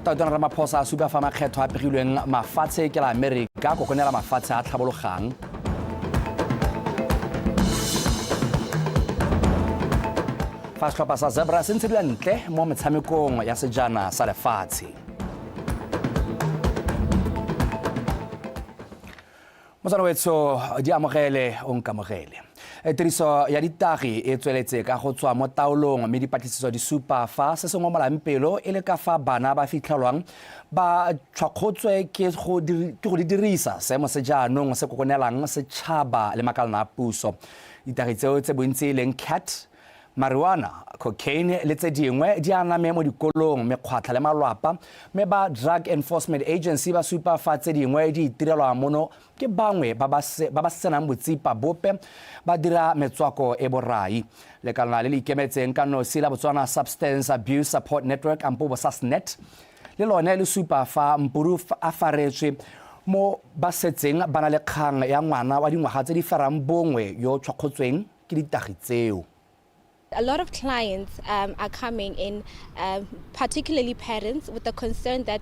Donald Ramaphosa a supa fa makgetho a pegilweng mafatshe ke la Amerika go konela mafatshe a tlhabologang. Fa setlhopha sa Zebra se ntshedilwe ntle mo metshamekong ya sejana sa lefatshe. Motsana wetso di amogele o nkamogele. Tiriso ya ditagi e tsweletse ka go tswa mo taolong mme dipatlisiso di supa fa se sengwe molampelo e le ka fa bana ba fitlhelwang ba tshwakgotswe ke go di dirisa seemo se jaanong se kokonelang setšhaba le makalana a puso. Ditagi tseo tse bontsi e leng cat, marijuana, cocaine le tse dingwe di aname mo dikolong, mekgwatlha le malwapa mme ba Drug Enforcement Agency ba supa fa tse dingwe di itirelwa mono ke bangwe ba ba senang botsipa bope ba dira metswako e borai. Lekalana le le ikemetseng ka nosi la Botswana Substance Abuse Support Network ampo SASNET le lone le supa fa Mpuru a faretswe mo ba setseng ba na le kgang ya ngwana wa dingwaga tse di ferang bongwe yo tshwakgotsweng ke ditagi tseo. A lot of clients are coming in, particularly parents, with the concern that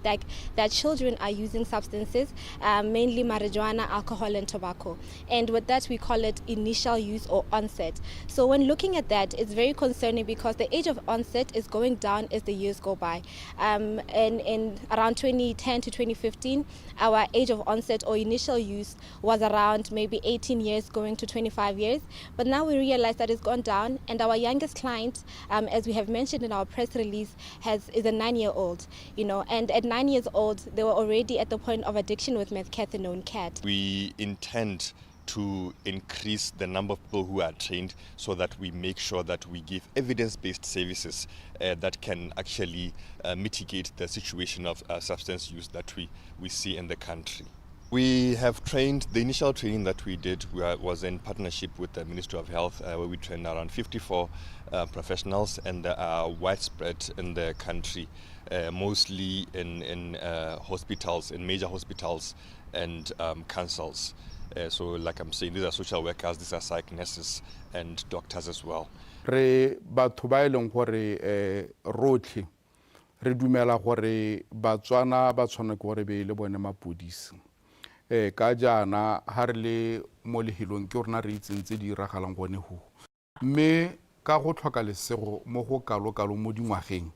their children are using substances, mainly marijuana, alcohol and tobacco. And with that we call it initial use or onset. So when looking at that, it's very concerning because the age of onset is going down as the years go by. In around 2010 to 2015, our age of onset or initial use was around maybe 18 years going to 25 years. But now we realize that it's gone down, and our youngest client, as we have mentioned in our press release, is a 9-year-old, and at 9 years old they were already at the point of addiction with methadone cat. We intend to increase the number of people who are trained so that we make sure that we give evidence-based services that can actually mitigate the situation of substance use that we see in the country. We have trained, the initial training that we did was in partnership with the Ministry of Health, where we trained around 54 professionals, and they are widespread in the country, mostly in hospitals, in major hospitals and councils. So like I'm saying, these are social workers, these are psych nurses and doctors as well. Re batho ba eleng gore rotlhe re dumela gore Batswana ba tshwana ke gore be le bone mapodisi. Ka jaana ha re le mo lehilong ke rona re itsentse di iragalang gone ho mme ka go tlhoka lesego mo go kalo mo dingwageng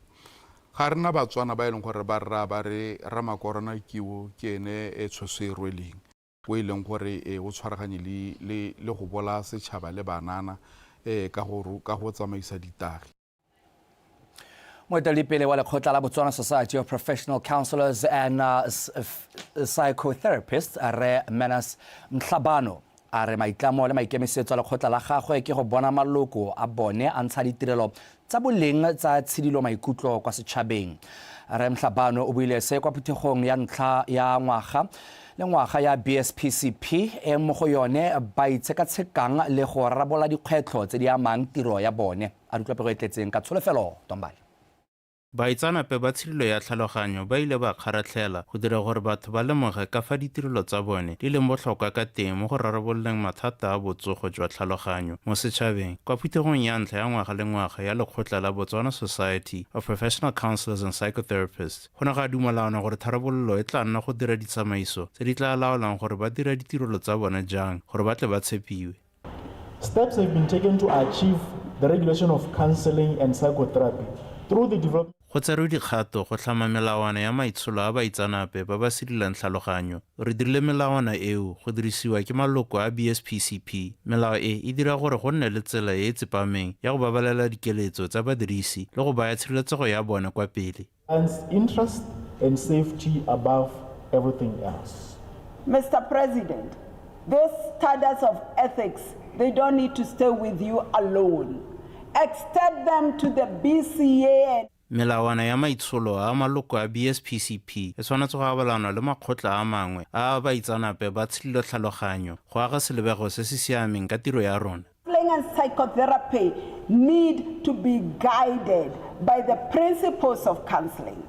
ga rena Batswana ba eleng gore ba re Ramakorona kiwo ke ene e tshoso e rweleng go ileng gore o tshwaraganye le go bola setšhaba le banana ka go tsamaisa ditagi. Moeteledipele wa lekgotla la Botswana Society of Professional Counselors and Psychotherapists Re Menas Mhlabano a re maitlamo le maikemisetso a lekgotla la gagwe ke go bona maloko a bone a ntsha ditirelo tsa boleng tsa tshedilo maikutlo kwa setšhabeng. Re Mhlabano o buile se kwa phuthegong ya ntlha ya ngwaga ya BSPCP mo go yone ba itshekatshekang le go rarabola dikgwetlho tse di amang tiro ya bone. A ditlhopego e tletseng ka tsholofelo Tombali. Baitsanape ba tshedilo ya tlhaloganyo ba ile ba kgaratlhela go dira gore batho ba lemoge ka fa ditirelo tsa bone di leng botlhokwa ka teng mo go rarabololeng mathata a botsogo jwa tlhaloganyo mo setšhabeng. Kwa phuthegong ya ntlha ya ngwaga le ngwaga ya lekgotla la Botswana Society of Professional Counselors and Psychotherapists go ne ga dumelana gore tharabololo e tla nna go dira ditsamaiso tse di tla laolang gore ba dira ditirelo tsa bone jang gore ba tle ba tshepiwe. Steps have been taken to achieve the regulation of counseling and psychotherapy through the development. Go tserwe dikgato go tlhama melawana ya maitsholo a baitsanape ba ba sedilang tlhaloganyo. Re dirile melawana eo go dirisiwa ke maloko a BSPCP. Melao e dira gore go nne le tsela e tsepameng ya go babalela dikeletso tsa badirisi le go baya tshireletsego ya bone kwa pele. Interest and safety above everything else. Mr. President, those standards of ethics, they don't need to stay with you alone. Extend them to the BCA. Melawana ya maitsholo a maloko a BSPCP e tshwanetse go abelanwa le makgotla a mangwe a baitsanape ba tshedilo tlhaloganyo go aga selebego se se siameng ka tiro ya rona. Counseling and psychotherapy need to be guided by the principles of counseling.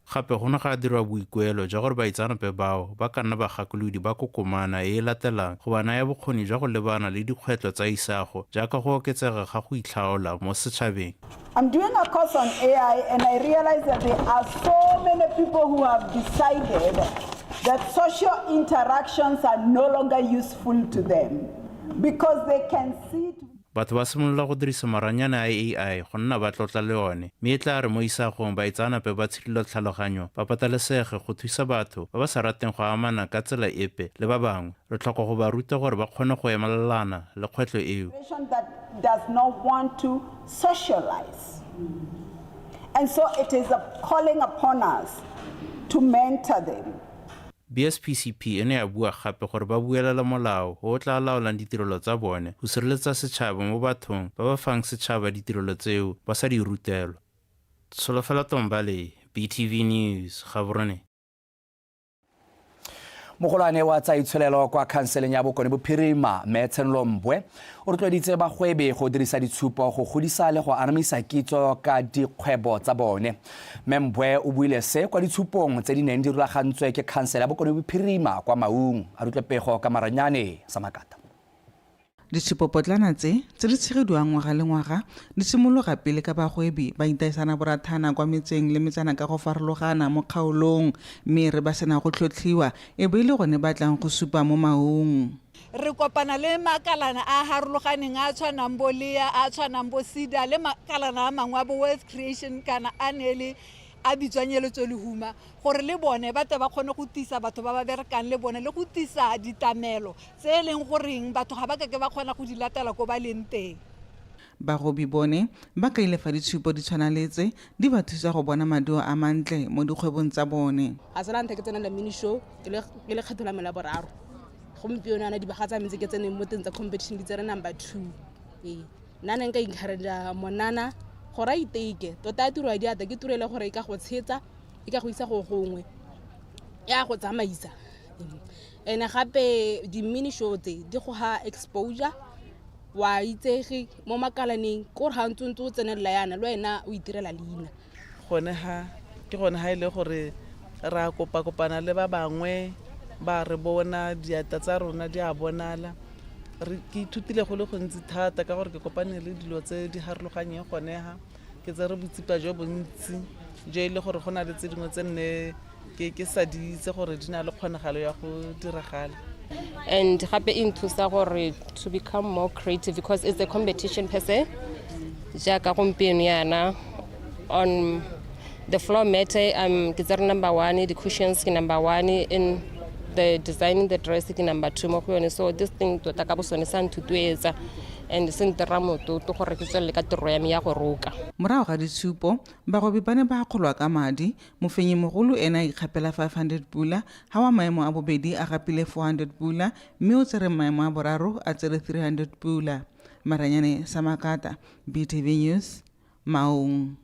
gape go ne ga dirwa boikuelo jwa gore baitsanape bao ba ka nna bagakolodi ba kokomana e e latelang go ba naya bokgoni jwa go lebana le dikgwetlho tsa isago jaaka go oketsega ga go itlhaola mo setšhabeng. I'm doing a course on AI and I realize that there are so many people who have decided that social interactions are no longer useful to them because they can see batho ba simolola go dirisa maranyana a AI go nna ba tlotla le one mme e tla re mo isagong baitsanape ba tshedilo tlhaloganyo ba patalesege go thusa batho ba ba sa rateng go amana ka tsela epe le ba bangwe re tlhoka go ba ruta gore ba kgone go emelelana le kgwetlho eo. That does not want to socialize. And so it is a calling upon us to mentor them. BSPCP ene ya bua gape gore ba buelela molao o tla laolang ditirelo tsa bone go sireletsa setšhaba mo bathong ba ba fang setšhaba ditirelo tseo ba sa di rutelwa. Solofela Tombale, BTV News, Gaborone. Mogolwane wa tsa itsholelo kwa khanseleng ya Bokone Bophirima Metshen Lombwe o rotloeditse bagwebe go dirisa ditshupo go godisa le go anamisa kitso ka dikgwebo tsa bone. Membwe o buile se kwa ditshupong tse di neng di rulagantswe ke khansele ya Bokone Bophirima kwa Maung a rutlepego ka Maranyane sa Makata. Ditshupopotlana tse di tshegediwang ngwaga le ngwaga di simologa pele ka bagwebi ba itaisana borathana kwa metseng le metsana ka go farologana mo kgaolong mme re ba sena go tlhotlhiwa e be ile gone batlang go supa mo Maung. Re kopana le makalana a harologaneng a tshwanang bo Lea a tshwanang bo Sida le makalana a mangwe a bo Wealth Creation kana a nele a bitswanyeletso le huma gore le bone ba ba kgone go tisa batho ba ba berekang le bone le go tisa ditamelo tse e leng goreng batho ga ba ka ke ba kgona go di latela ko ba leng teng. Bagobi bone ba ka ile fa ditshupo di tshwanaletse di ba thusa go bona maduo a mantle mo dikgwebong tsa bone. A tsela ntse ke tsena la mini show ke le kgethola mela boraro gompieno ana di bagatsa mentse ke tsene mo teng tsa competition di tsere number 2 nna nka encourage monana gore iteke tota tiro ya diata ke turele gore e ka go tshetsa e ka go isa go gongwe ya go tsamaisa ene gape di mini show tse di go ha exposure wa itsegi mo makalaneng gore ha ntse o tsenela yana le wena o itirela leina gone ha ke gone ha ile gore ra kopana le ba bangwe ba re bona diata tsa rona di a bonala ke ithutile go le gontsi thata ka gore ke kopane le dilo tse di harologanyeng gone ha ke tsere botsipa jo bontsi jo ile gore go na le tse dingwe tse nne ke sa di itse gore di na le kgonagalo ya go diragala. And gape in thusa gore to become more creative because it's a competition per se jaaka gompieno yana on the floor mat ke tsere number 1 the cushions ke number 1 in the designing the dress ke number 2 mo go yone so this thing tota ka bosone sa nthutuetsa and sentera mototo gore ke tswelle ka tiro ya me ya go roka. Morago ga ditshupo bagobi ba ne ba kgolwa ka madi mofenyi mogolo ena ikgapela 500 pula ha wa maemo a bobedi a gapile 400 pula mme o tsere maemo a boraro a tsere 300 pula. Maranyane sa Makata, BTV News, Maung.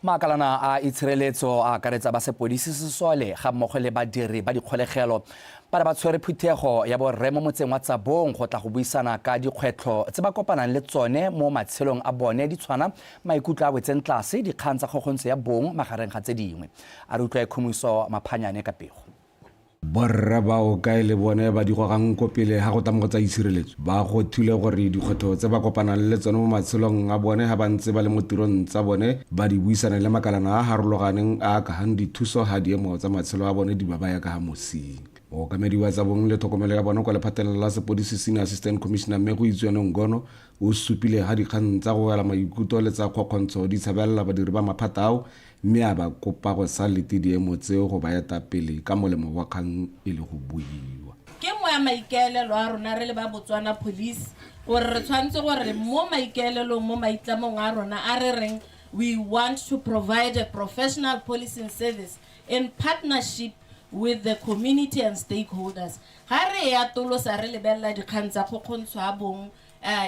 Makalana a itshireletso a akaretsa ba sepodisi sesole ga mmogo le badiri ba dikgolegelo ba ba tshwere phuthego ya borre mo motseng wa Tsabong go tla go buisana ka dikgwetlho tse ba kopanang le tsone mo matshelong a bone di tshwana maikutlo a wetseng tlase dikgang tsa kgogontso ya bong magareng ga tse dingwe a re utlwa Khumiso Maphanyane ka pego. Borra bao kae le bone ba di gogang ko pele ha go tamo tsa itshireletso ba go thule gore dikgwetlho tse ba kopanang le tsone mo matshelong a bone ha ba ntse ba le mo tirong tsa bone ba di buisana le makalana a harologaneng a ka hang dithuso ha diemo tsa matshelo a bone di ba baya ka mosing. O kamedi wa Tsabong le tlhokomelo ya bona kwa lephateng la sepodisi Senior Assistant Commissioner Mmego Itswene Ngono o supile ha dikgang tsa go wela maikutlo le tsa kgokgontsho di tshabela badiri ba maphata ao mme a ba kopa go sa lete diemo tseo go ba eta pele ka molemo wa kgang e le go buiwa. Ke mo ya maikaelelo a rona re le ba Botswana Police gore re tshwantse gore mo maikaelelong mo maitlamong a rona a re reng we want to provide a professional policing service in partnership with the community and stakeholders. Ha re ya tolosa re lebella dikgang tsa kgokgontsho a bong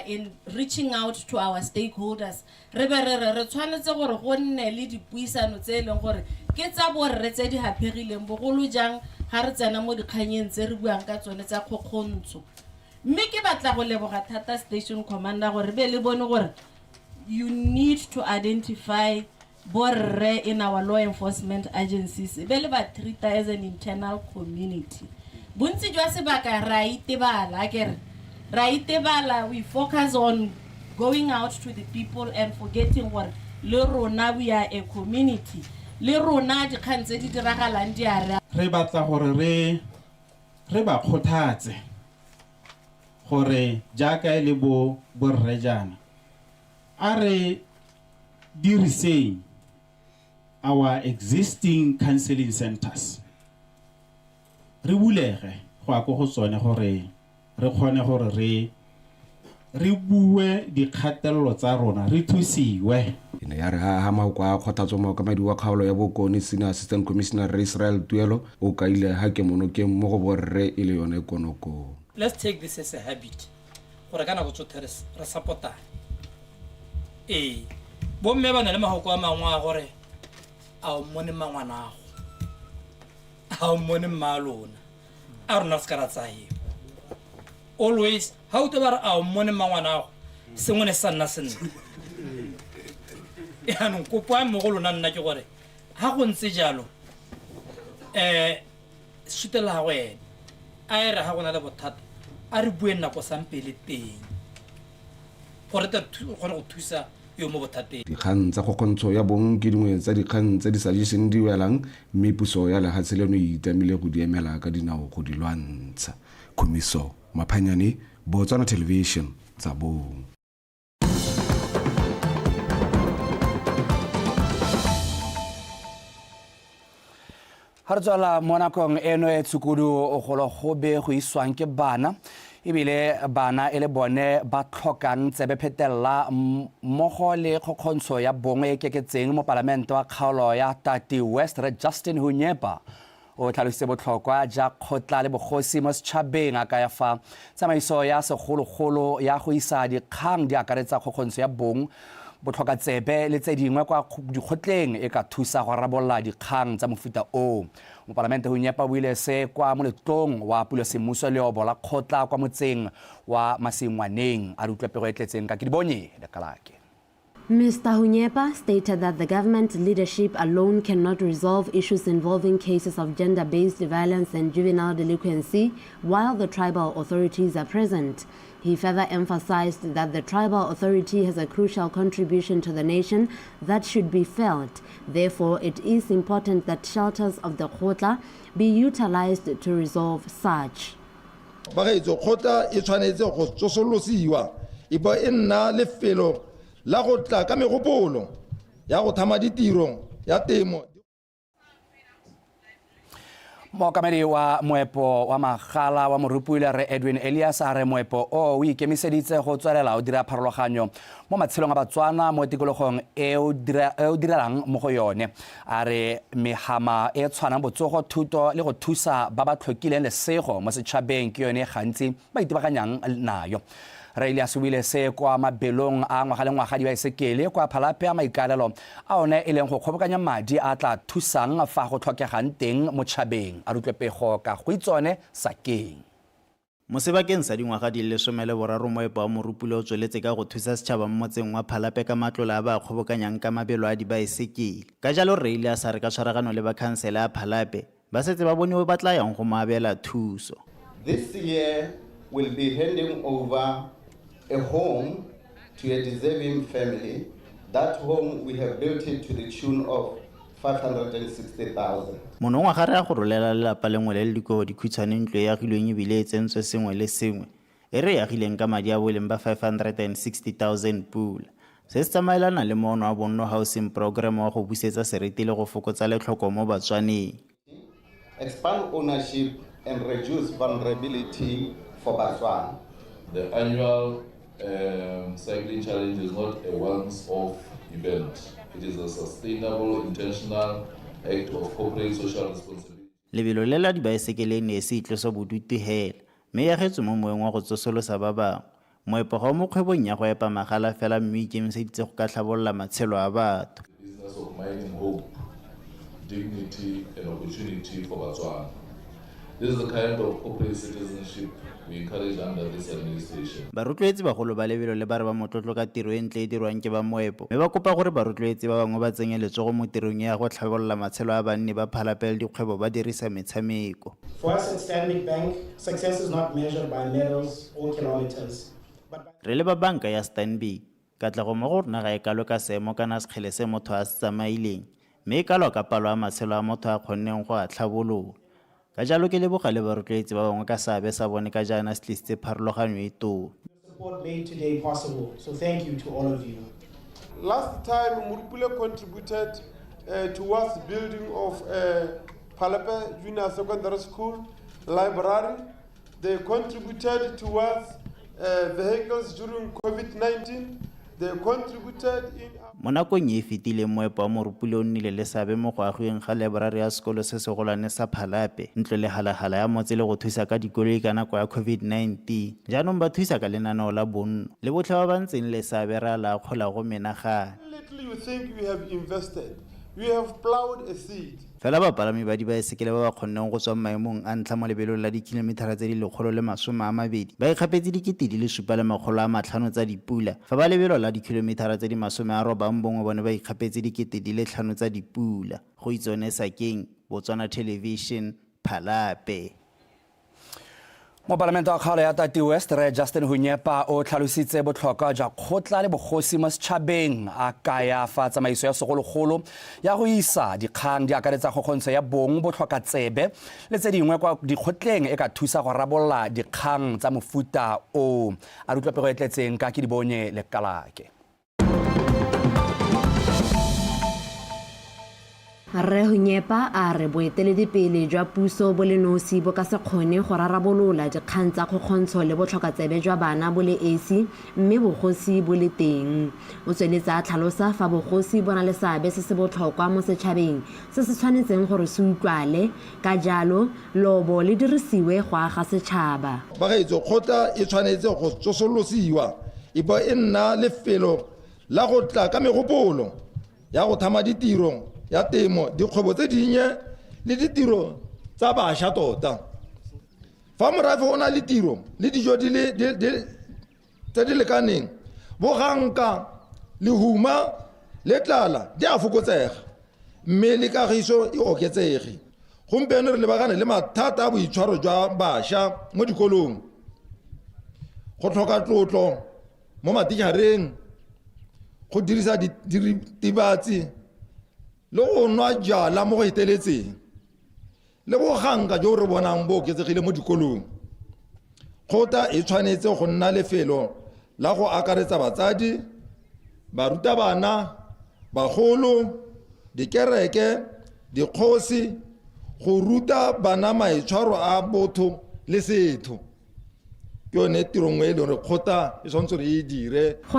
in reaching out to our stakeholders re tshwanetse gore go nne le dipuisano tse leng gore ke tsa borre tse di hapegileng bogolo jang ha re tsena mo dikganyeng tse re buang ka tsone tsa kgokgontsho mme ke batla go leboga thata station commander gore be le bone gore you need to identify borre in our law enforcement agencies be le ba treat as an internal community. Bontsi jwa sebaka ra itebala akere ra itebala, we focus on going out to the people and forgetting what le rona we are a community. Le rona di kantse di diragalang di ara. Re batla gore re ba khothatse gore jaaka le bo borre jana a re diriseng our existing counseling centers. Re bulege go a go go tsone gore re kgone gore re bue dikgatelelo tsa rona re thusiwe. ene ya re ha maoko a kgothatso mookamedi wa kgaolo ya bokone senior assistant commissioner Israel Tuelo o kaile ha ke monokeng mo go borre e le yone konoko. Let's take this as a habit. Gore kana go tsotha re supporta. Bo mme ba na le mahoko a mangwe a gore a o mone mangwana go. A o mone mmalona. A rona ska ra tsaye. Always how to bar a o mone mangwana go. Sengwe ne sa nna senna. No kopo a mogolo nna nna ke gore ha go ntse jalo sutela ga wena a re ha gona le bothata a re bue nako sampele teng gore ta gore go thusa yo mo bothateng. Dikgang tsa go kgontsho ya bong ke dingwe tsa dikgang tse di sa jeseng di welang mme puso ya lehatshe leno e itamile go di emela ka dinao go di lwantsha. Komiso Maphanyane, Botswana Television, tsa bong. Hartswala mo nakong eno e tshukudu o golo go be go iswang ke bana ebile bana e le bone ba tlhokang tsebe phetella mmogo le kgokgontsho ya bongwe e keketseng mo palamente wa kgaolo ya Tati West re Justin Hunyepa o tlhalositse botlhokwa ja kgotla le bogosi mo setšhabeng a ka ya fa tsamaiso ya segologolo ya go isa dikgang di akaretsa kgokgontsho ya bong botlhoka tsebe le tse dingwe kwa dikgotleng e ka thusa go rabolla dikgang tsa mofuta o mo palamente Hunyepa o ile se kwa moletlong wa pulosemmuso leobo la kgotla kwa motseng wa Masingwaneng a re utlwepego e tletseng ka ke di bonye lekalake. Mr. Hunyepa stated that the government leadership alone cannot resolve issues involving cases of gender-based violence and juvenile delinquency while the tribal authorities are present. He further emphasized that the tribal authority has a crucial contribution to the nation that should be felt. Therefore, it is important that shelters of the Khotla be utilized to resolve such. La go tla ka megopolo ya go thama ditiro ya temo. Mookamedi wa moepo wa magala wa morupule re Edwin Elias a re moepo o ikemiseditse go tswelela o dira pharologanyo mo matshelong a Batswana mo tikologong e o direlang mo go yone. A re megama e tshwanang botsogo thuto le go thusa ba ba tlhokileng lesego mo setšhabeng ke yone gantsi ba itebaganyang nayo. Re Elias o ile se kwa mabelong a ngwaga le ngwaga di baesekele kwa phalape a maikalelo a one e leng go kgobokanya madi a tla thusang fa go tlhokegang teng mo tšhabeng a rutlwepego ka go itsone Sakeng. Mo sebakeng sa dingwaga di le 13 moepo wa morupule o tsweletse ka go thusa setšhaba mo motseng wa phalape ka matlole a ba kgobokanyang ka mabelo a dibaesekele. Ka jalo re Elias a re ka tshwaragano le ba khansele a phalape ba setse ba bone ba tla yang go maabela thuso. This year will be handing over a home to a deserving family. That home we have built it to the tune of 560,000. Monongwaga re a go rolela lelapa lengwe le le dikobo dikhutshwane ntlo e agilweng ebile e tsentswe sengwe le sengwe e re agileng ka madi a boleng ba 560,000 pula. Se se tsamaelana le moono wa bonno housing program wa go busetsa seriti le go fokotsa letlhoko mo Batswaneng. Expand ownership and reduce vulnerability for Batswana. The annual cycling challenge is not a once-off event. It is a sustainable, intentional act of corporate social responsibility. Lebelo le la dibaesekele ne se itlosa bodutu hela mme ya getse mo moeng wa go tsosolosa ba bangwe. Moepo ga mo kgwebong ya go epa magala fela mme ikemiseditse go ka tlhabolola matshelo a batho. The business of mining hope, dignity and opportunity for Batswana. This is the kind of corporate citizenship we encourage under this administration. Ba rotloetsi bagolo ba lebelo le ba re ba motlotlo ka tiro e ntle e dirwang ke ba moepo mme ba kopa gore ba rotloetsi ba bangwe ba tsenye letsogo mo tirong ya go tlhabolola matshelo a banni ba phalapele dikgwebo ba dirisa metshameko. For us at Stanbic Bank, success is not measured by medals or kilometers. Re le ba banka ya Stanbic katlego mo go rona ga e kalo ka seemo kana sekgele se motho a se tsamaileng mme e kalo ka palo a matshelo a motho a kgonneng go a tlhabolola. Ka jalo ke leboga le ba rotloetsi ba bangwe ka seabe sa bone ka jaana se tlisitse pharologanyo e tona. Support made today possible, so thank you to all of you. Last time, Murupule contributed towards building of Palape Junior Secondary School library. They contributed towards vehicles during COVID-19. They contributed in... Mo nakong e fetileng moepo wa Morupule o nnile le seabe mo go agweng ga library ya sekolo se se golwane sa Phalape ntlo le halagala ya motse le go thusa ka dikoloi ka nako ya COVID-19 jaanong ba thusa ka lenaneo la bonno le botlhe ba ba ntseng le seabe ra la kgola go menagana. Little you think we have invested, we have plowed a seed. Fela bapalami ba dibaesekele ba ba kgonneng go tswa maemong a ntlha mo lebelong la dikilometara tse di 120 ba ikgapetse dikete di le 7,500 tsa dipula fa ba lebelo la dikilometara tse di 90 bongwe bone ba ikgapetse dikete di le 5 tsa dipula go itsone Sakeng Botswana Television Phalape. Mo Parlamento a kgalo ya Tati West re Justin Hunyepa o tlhalositse botlhokwa jwa kgotla le bogosi mo setšhabeng a kaya fa tsamaiso ya segologolo ya go isa dikgang di akaretsa kgogontsho ya bong botlhoka tsebe le tse dingwe kwa dikgotleng e ka thusa go rabolla dikgang tsa mofuta o a rutlwapego e tletseng ka ke di bonye le kalake. Re Hunyepa a re boeteledipele jwa puso bo le nosi bo ka se kgone go rarabolola dikgang tsa kgokgontsho le botlhokatsebe jwa bana bo le esi mme bogosi bo le teng. O tsweletse a tlhalosa fa bogosi bo na le seabe se se botlhokwa mo setšhabeng se se tshwanetseng gore se utlwale ka jalo lobo le dirisiwe go aga setšhaba. Bagaetso kgotla e tshwanetse go tsosolosiwa e bo e nna lefelo la go tla ka megopolo ya go thama ditiro ya temo dikgwebo tse dinnye le ditiro tsa bašwa tota. Fa morafe o na le tiro le dijo tse di lekaneng boganka lehuma le tlala di a fokotsega mme le kagiso e oketsege. Gompieno re lebagane le mathata a boitshwaro jwa bašwa mo dikolong go tlhoka tlotlo mo matitšhareng go dirisa diritibatsi le go nwa jala mo go eteletseng le boganka jo re bonang bo oketsegile mo dikolong. Kgotla e tshwanetse go nna lefelo la go akaretsa batsadi barutabana bagolo dikereke dikgosi go ruta bana maitshwaro a botho le setho. Go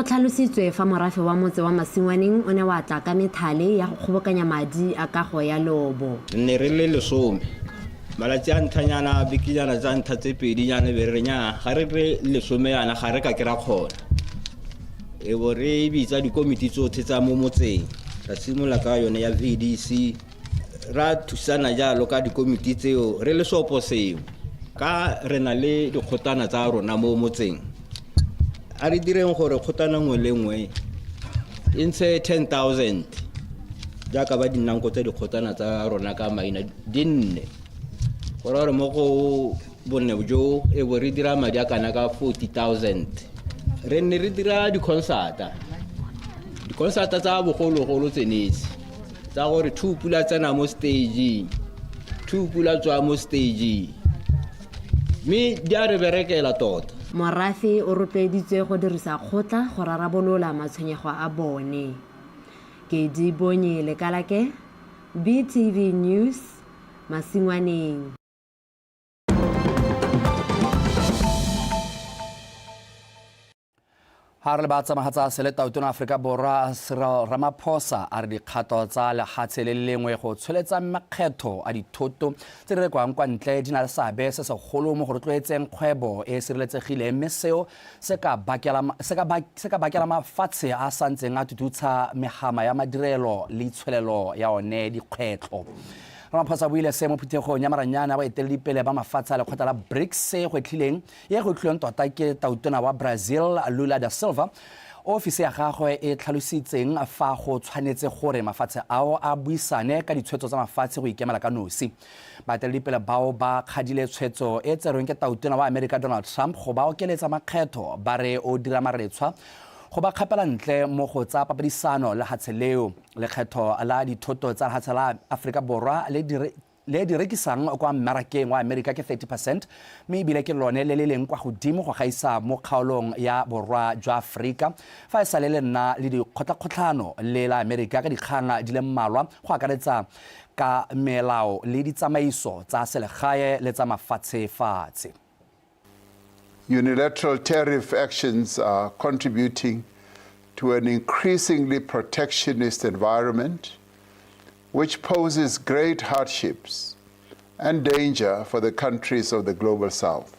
tlhalositswe fa morafe wa motse wa Masingwaneng o ne wa tla ka methale ya go kgobokanya madi a kago ya lobo. Ne re le lesome malatsi a ntlhanyana bikijana tsa ntlha tse pedi nyana be re nya ga re re lesome yana ga re ka kera kgona e bo re bitsa dikomiti tsotlhe tsa mo motseng ra simola ka yone ya VDC ra thusana jalo ka dikomiti tseo re le sopo seo ka re na le dikgotana tsa rona mo motseng a re direng gore kgotana nngwe le nngwe e ntshe 10,000 jaaka ba dinang ko tsa dikgotana tsa rona ka maina dinne gore mo go bonne jo e bo re dira madi a kana ka 40,000 re ne re dira dikonsata tsa bogologolo tsenetse tsa gore two pula tsena mo stage two pula tswa mo stage mi dia re berekela tota. Morafe o rotloeditswe go dirisa kgotla go rarabolola matshwenyego a bone. Ke di bonye le kalake BTV News Masingwaneng. Ha re le ba tsamagatsa seleta utona Afrika Borwa Cyril Ramaphosa a re dikgato tsa lehatshe le lengwe go tsholetsa makgetho a dithoto tse di rekwang kwa ntle di na le seabe se segolo mo go rotloetseng kgwebo e e sireletsegileng mme seo se ka bakela mafatshe a santseng a tututsha megama ya madirelo le itshwelelo ya one dikgwetlho. Ramaphosa o buile se mo phuthegong ya maranyana wa eteledipele ba mafatshe a lekgotla la BRICS go etlhileng go tlhilweng tota ke tautona wa Brazil Lula da Silva. Ofisi ya gagwe e tlhalositseng fa go tshwanetse gore mafatshe ao a buisane ka ditshwetso tsa mafatshe go ikemela ka nosi. Baeteledipele bao ba kgadile tshwetso e tserweng ke tautona wa America Donald Trump go ba okeletsa makgetho ba re o dira maretswa go ba kgapela ntle mo go tsa papadisano le hatshe leo. Lekgetho la dithoto tsa hatshe la Afrika Borwa le direkisang kwa mmarakeng wa America ke 30%, mme ebile ke lone le leng kwa godimo go gaisa mo kgaolong ya borwa jwa Afrika fa e sale le nna le dikgotlakgotlhano le la America ka dikgang di le mmalwa go akaretsa ka melao le ditsamaiso tsa selegae le tsa mafatshe-fatshe. Unilateral tariff actions are contributing to an increasingly protectionist environment, which poses great hardships and danger for the countries of the Global South.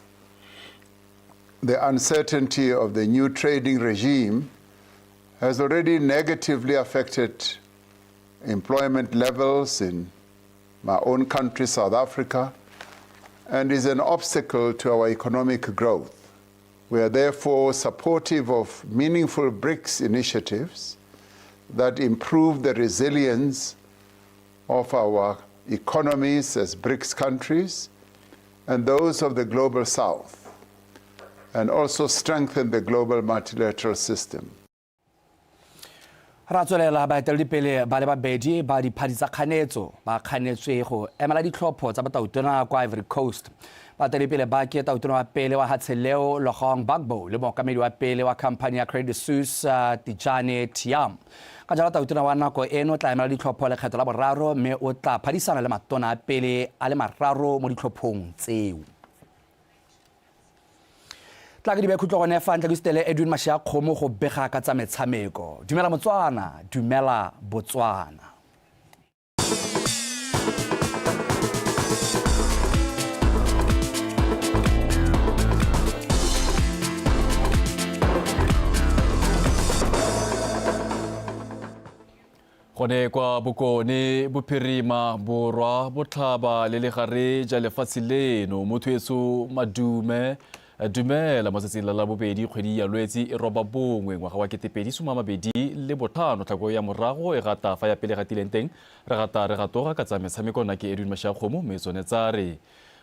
The uncertainty of the new trading regime has already negatively affected employment levels in my own country, South Africa, and is an obstacle to our economic growth. We are therefore supportive of meaningful BRICS initiatives that improve the resilience of our economies as BRICS countries and those of the Global South, and also strengthen the global multilateral system. Ratsolela baeteledipele ba le babedi ba diphadi tsa kganetso ba kganetswe go emela ditlhopho tsa batautona kwa Ivory Coast. Baeteledipele ba ke tautona wa pele wa hatshe leo Laurent Gbagbo le mookamedi wa pele wa khamphane ya Credit Suisse Tidjane Thiam. Ka jalo tautona wa nako eno tla emela ditlhopho lekgetho la boraro mme o tla phadisana le matona a pele a le mararo mo ditlhophong tseo. Tla ke di be khutlo gone fa ntla Stele Edwin Mashakgomo go bega ka tsa metshameko. Dumela Motswana, dumela Botswana. Gone kwa bokone bophirima borwa botlhaba le legare ja lefatshe leno mothoetso madume dumela matsatsing la bobedi kgwedi ya Lwetse e roba bongwe ngwaga wa 2025 tlhako ya morago e gata fa ya pele gatileng teng re gatoga ka tsa metshameko na ke Edwin Mashakgomo me tsone tsare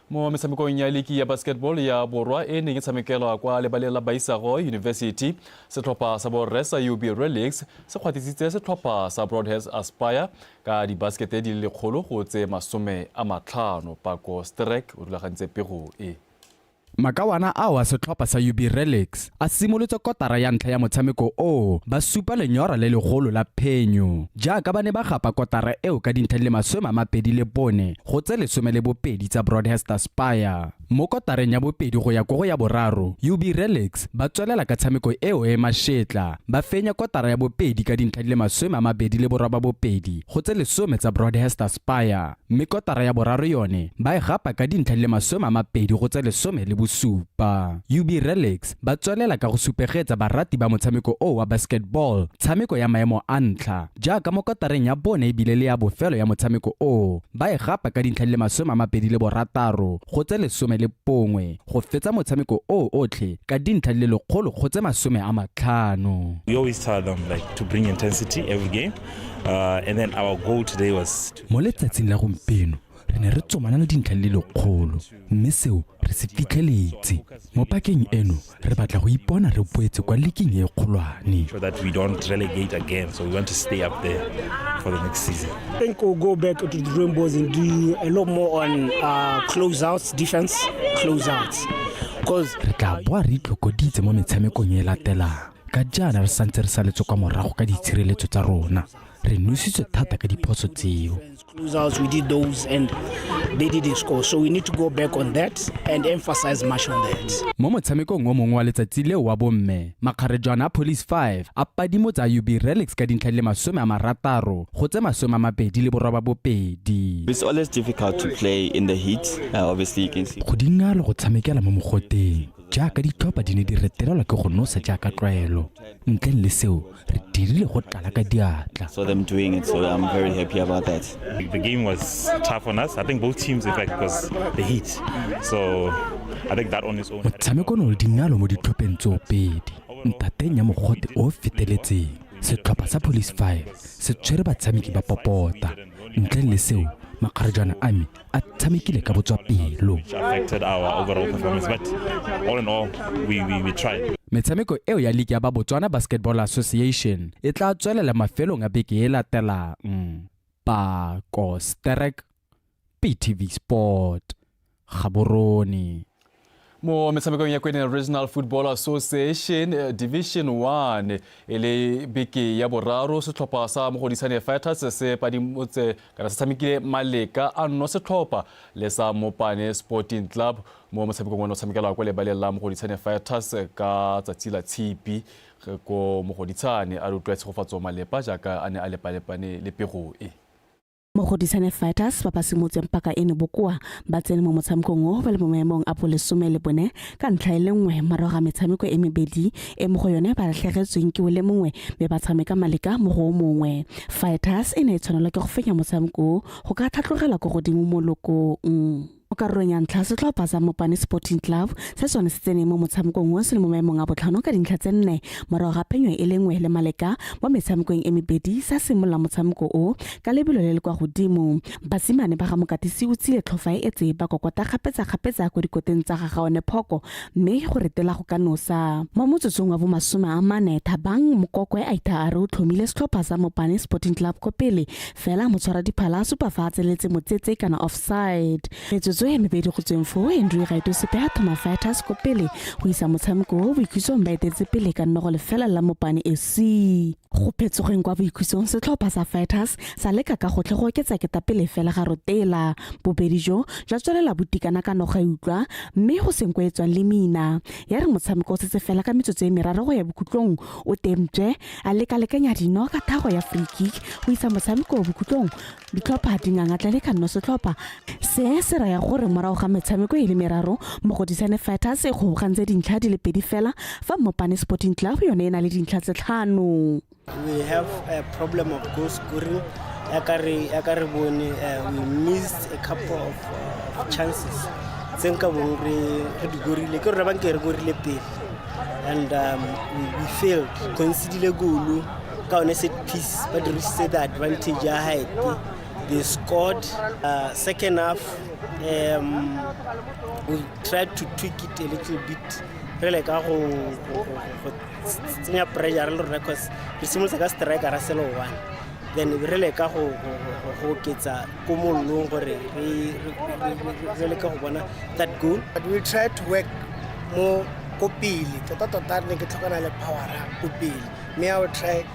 mo metshamekong ya ligi ya basketball ya borwa e neng e tshamekelwa kwa lebaleng la Baisago University setlhopha sa boresa UB Relics se kgwatisitse setlhopha sa Broadheads Aspire ka dibaskete di le kgolo go tse 50 Pako Strek o rulagantse pego e. Makawana a setlhopha sa UB Relics a simolotse kotara ya ntlha ya motshameko o ba supa lenyora le legolo la phenyo jaaka ba ne ba gapa kotara eo ka dintlha le 24 go tse 12 tsa Broadheads Aspire. Mo kotareng ya bopedi go ya go ya boraro UB Relics ba tswelela ka tshameko eo e mashetla ba fenya kotara ya bopedi ka dintlha le 22 go tse 10 tsa Broadheads Aspire mme kotara ya boraro yone ba e gapa ka dintlha le 20 go tse 10 supa. UB Relics ba tswelela ka go supegetsa barati ba motshameko o wa basketball tshameko ya maemo a ntlha jaaka mo kotareng ya bone e bile le ya bofelo ya motshameko o ba e gapa ka dintlha le 26 go tse 11 go fetsa motshameko o otlhe ka dintlha le lekgolo go tse 50. We always tell them to bring intensity every game and then our goal today was mo letsatsing la gompieno re ne re tsomana le dintlha le lekgolo mme seo re se fitlheletse mo pakeng eno re batla go ipona re boetse kwa liging e kgolwane so that we don't relegate again, so we want to stay up there for the next season. I think we'll go back to the Rainbows and do a lot more on closeouts, defense closeouts, because re tla boa re itlhokoditse mo metshamekong e latelang ka jaana re santse re saletse kwa morago ka ditshireletso tsa rona re nusitse thata ka diphoso tseo. Closeouts, we did those and they didn't score, so we need to go back on that and emphasize much on that. Mo motshamekong o mongwe wa letsatsi leo wa bomme makgarejwana a Police 5 a padimo tsa UB Relics ka dintlha le 60 go tse 22. It's always difficult to play in the heat. Obviously you can see. Go dingala go tshamekela mo mogoteng jaaka ditlhopha di ne di retelelwa ke go nosa jaaka tlwaelo ntle le seo re dirile go tlala ka diatla. So them doing it, so I'm very happy about that. The game was tough on us. I think both teams, in fact, because the heat. So I think that on its own. Motshameko no le dinalo mo ditlhopheng tsoopedi ntateng ya mogote o feteletseng setlhopha sa Police 5 se tshwere batshameki ba popota ntle le seo Makgarejana Ami a tshamekile ka botswapelo. Affected our overall performance, but all in all, we tried. Metshameko eo ya League ya ba Botswana Basketball Association e tla tswelela mafelong a beke e latelang. Pako Sterek, PTV Sport, Gaborone. Mo metshamekong ya Kwena Regional Football Association Division 1 ele beke ya boraro setlhopha sa Mogodisane Fighters se padimotse kana se tshamekile Maleka a nno setlhopha le sa Mopane Sporting Club mo metshamekong wa tshamekela kwa lebaleng la Mogodisane Fighters ka tsatsi la tshipi go Mogodisane a rutlwetse go fatso malepa jaaka ane a lepalepane le pego e. Mogodisane Fighters ba pasimotse mpaka ene bokoa ba tsene mo motshamekong o ba le mo maemong a polesome le bone ka ntlha ile nngwe maroga metshameko e mebedi e mo go yone ba latlhegetsweng ke le mongwe be ba tshameka Maleka mo go mongwe. Fighters ene e tshwanela ke go fenya motshameko go ka tlhatlogela go godimo mo lokong. O ka ronya ntlha setlhopha sa Mopane Sporting Club se sone se tsene mo motshamekong o se le mo maemong a botlhano ka dintlha tse 4 morago ga phenyo e le nngwe le Maleka mo metshamekong e mebedi sa simolola motshameko o ka lebelo le le kwa godimo. Basimane ba ga Mokatisi o tsile tlhofa e etse ba kokota gapetsa go dikoteng tsa gagaone phoko mme go retela go ka nosa. Mo motsotsong wa bo 40 Thabang Mokokwe a itha a re o tlhomile setlhopha sa Mopane Sporting Club ko pele fela motshwara diphala supa fa tseletse motsetse kana offside. Zo e mebedi go tsweng fo Andrew Gaito sepe a thoma Fighters ko pele go isa motshameko o boikhutshong ba etetse pele ka nno go lefela la Mopane FC. Go phetsogeng kwa boikhutshong setlhopha sa Fighters sa leka ka gotlhe go oketsa ketapele fela ga rotela bobedi jo jwa tswelela botikana ka noga utlwa mme go senkweetswa le mina ya re motshameko se se fela ka metsotso e meraro go ya bokhutlong o temtswe a leka-lekanya dino ka thago ya free kick go isa motshameko o bokhutlong ditlhopha dingangatla le ka nno setlhopha se se raya gore morago ga metshameko e le meraro Mogodisane Fighters e go gantse dintlha di le pedi fela fa Mopane Sporting Club yone e na le dintlha tse 5. We have a problem of goal scoring. We missed a couple of chances. And we failed. Consider goal. Kaone set piece, but we reached the advantage ahead. They scored. Second half, we tried to tweak it a little bit. Really, pressure because we seem like a striker one. Then we really get that goal. But we try to work more kopili. Tota ne ke tlhokana le power kopili. Me I will try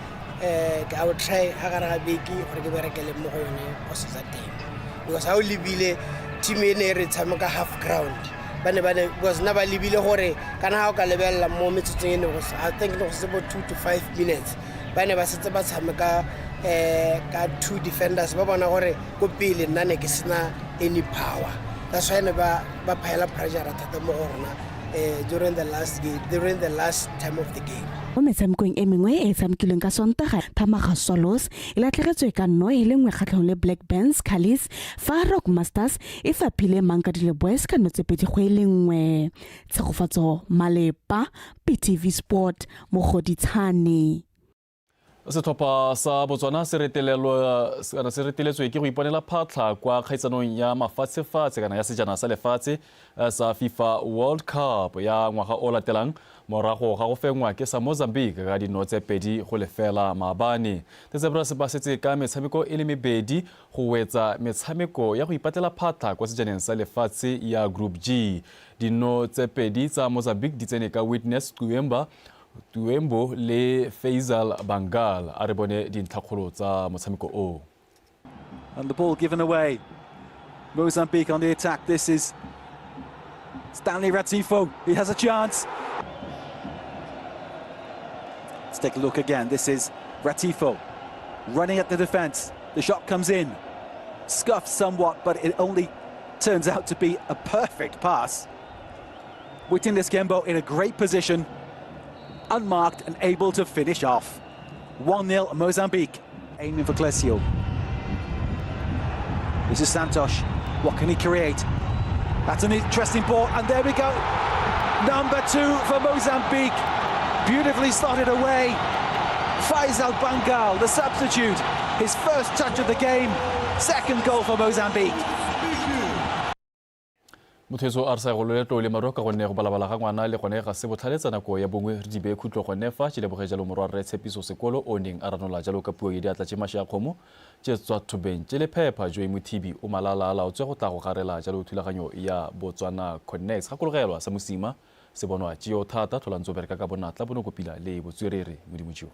agara beki gore ke berekele mo go yone poso tsa teng. Because how libile team ene re tshameka half ground. Because na ba libile gore kana ha o ka lebella mo metsotseng ene I think it was about 2 to 5 minutes. Ba setse ba tshameka ka 2 defenders ba bona gore go pele nna ne ke sena any power. That's why ba phaela pressure thata mo go rona during the last time of the game. Mo metshamekong e mengwe e tshamekilweng ka Sontaga Thamaga Swallows e latlhegetswe ka nno e le nngwe kgatlhong le Black Bands Callis fa Rock Masters e fapile Mankadile Boys ka notse pedi go e le nngwe. Tshegofatso Malepa, PTV Sport, Mogoditshane. Setlhopha sa Botswana se reteletswe ke go iponela phatlha kwa kgaitsanong ya mafatshefatshe kana ya sejana sa lefatshe sa FIFA World Cup ya ngwaga o latelang morago ga go fengwa ke sa Mozambique ka dino tse pedi go lefela maabane. Zebras ba setse ka metshameko e le mebedi go wetsa metshameko ya go ipatlela phatlha kwa sejaneng sa lefatshe ya Group G. Dino tse pedi tsa Mozambique di tsene ka Witness Tuembo le Faisal Bangal a re bone dintlhakgolo tsa motshameko o. And the ball given away. Mozambique on the attack. This is Stanley Ratifo. He has a chance. Let's take a look again. This is Ratifo running at the defense. The shot comes in. Scuffed somewhat, but it only turns out to be a perfect pass. Witinda Skembo in a great position, unmarked and able to finish off. 1-0 Mozambique, aiming for Clesio. This is Santos. What can he create? That's an interesting ball, and there we go. Number 2 for Mozambique. Beautifully slotted away. Faisal Bangal, the substitute. His first touch of the game. Second goal for Mozambique. Mothetso a re sa go le tole maro ka gonne go balabala ga ngwana le gone ga se botlhaletsa nako ya bongwe re dibe khutlo go nefa tshile boge jalo morwa re tshepiso sekolo o neng a ranola jalo ka puo ye diatla tse masha khomo tse tswa thubeng tse le phepha jo imuthibi o malala ala o tse go tla go garela jalo thulaganyo ya Botswana Connect ga kologelwa sa mosima se bonwa tšeo thata tholantsho bereka ka bonatla bono kopila le botswerere modimotšio.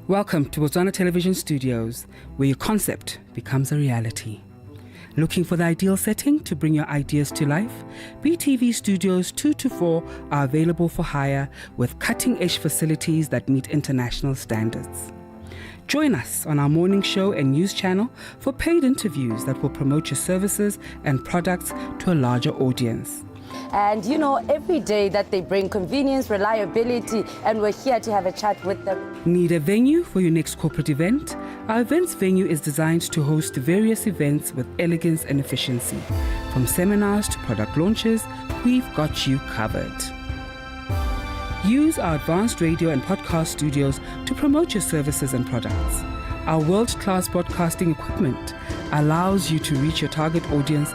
Welcome to Botswana Television Studios, where your concept becomes a reality. Looking for the ideal setting to bring your ideas to life? BTV Studios 2 to 4 are available for hire with cutting-edge facilities that meet international standards. Join us on our morning show and news channel for paid interviews that will promote your services and products to a larger audience. And you know, every day that they bring convenience, reliability, and we're here to have a chat with them. Need a venue for your next corporate event? Our events venue is designed to host various events with elegance and efficiency. From seminars to product launches, we've got you covered. Use our advanced radio and podcast studios to promote your services and products. Our world-class broadcasting equipment allows you to reach your target audience